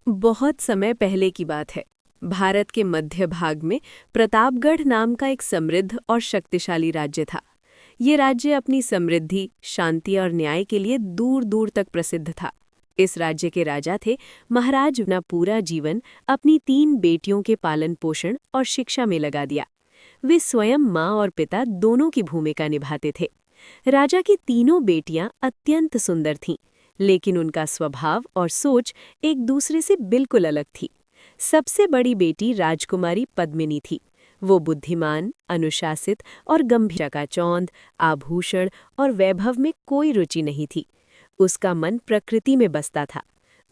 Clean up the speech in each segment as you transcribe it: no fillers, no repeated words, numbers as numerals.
बहुत समय पहले की बात है। भारत के मध्य भाग में प्रतापगढ़ नाम का एक समृद्ध और शक्तिशाली राज्य था। ये राज्य अपनी समृद्धि, शांति और न्याय के लिए दूर दूर तक प्रसिद्ध था। इस राज्य के राजा थे महाराज। अपना पूरा जीवन अपनी 3 बेटियों के पालन पोषण और शिक्षा में लगा दिया। वे स्वयं माँ और पिता दोनों की भूमिका निभाते थे। राजा की तीनों बेटियां अत्यंत सुंदर थीं, लेकिन उनका स्वभाव और सोच एक दूसरे से बिल्कुल अलग थी। सबसे बड़ी बेटी राजकुमारी पद्मिनी थी। वो बुद्धिमान, अनुशासित और गंभीर, चकाचौंध, आभूषण और वैभव में कोई रुचि नहीं थी। उसका मन प्रकृति में बसता था।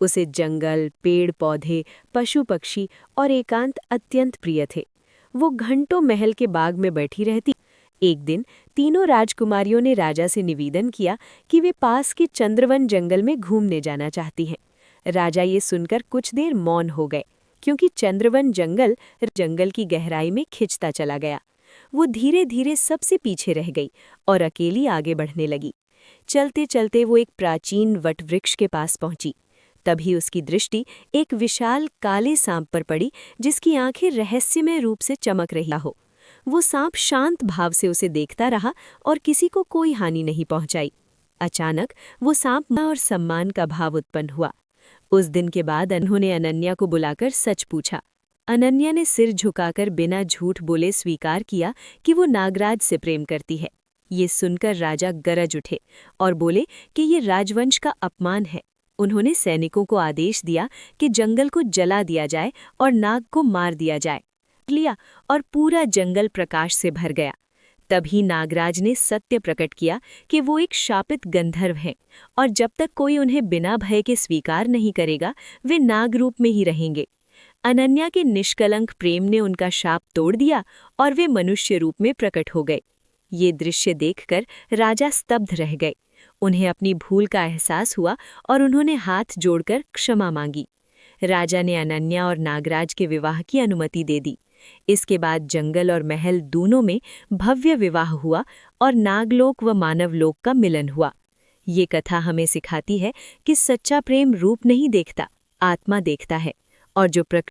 उसे जंगल, पेड़ पौधे, पशु पक्षी और एकांत अत्यंत प्रिय थे। वो घंटों महल के बाग में बैठी रहती। एक दिन तीनों राजकुमारियों ने राजा से निवेदन किया कि वे पास के चंद्रवन जंगल में घूमने जाना चाहती हैं। राजा ये सुनकर कुछ देर मौन हो गए, क्योंकि चंद्रवन जंगल की गहराई में खिंचता चला गया। वो धीरे धीरे सबसे पीछे रह गई और अकेली आगे बढ़ने लगी। चलते चलते वो एक प्राचीन वटवृक्ष के पास पहुंची। तभी उसकी दृष्टि एक विशाल काले सांप पर पड़ी, जिसकी आंखें रहस्यमय रूप से चमक रही हो। वो सांप शांत भाव से उसे देखता रहा और किसी को कोई हानि नहीं पहुंचाई। अचानक वो सांप और सम्मान का भाव उत्पन्न हुआ। उस दिन के बाद उन्होंने अनन्या को बुलाकर सच पूछा। अनन्या ने सिर झुकाकर बिना झूठ बोले स्वीकार किया कि वो नागराज से प्रेम करती है। ये सुनकर राजा गरज उठे और बोले कि ये राजवंश का अपमान है। उन्होंने सैनिकों को आदेश दिया कि जंगल को जला दिया जाए और नाग को मार दिया जाए। लिया और पूरा जंगल प्रकाश से भर गया। तभी नागराज ने सत्य प्रकट किया कि वो एक शापित गंधर्व हैं और जब तक कोई उन्हें बिना भय के स्वीकार नहीं करेगा, वे नाग रूप में ही रहेंगे। अनन्या के निष्कलंक प्रेम ने उनका शाप तोड़ दिया और वे मनुष्य रूप में प्रकट हो गए। ये दृश्य देखकर राजा स्तब्ध रह गए। उन्हें अपनी भूल का एहसास हुआ और उन्होंने हाथ जोड़कर क्षमा मांगी। राजा ने अनन्या और नागराज के विवाह की अनुमति दे दी। इसके बाद जंगल और महल दोनों में भव्य विवाह हुआ और नागलोक व मानवलोक का मिलन हुआ। ये कथा हमें सिखाती है कि सच्चा प्रेम रूप नहीं देखता, आत्मा देखता है, और जो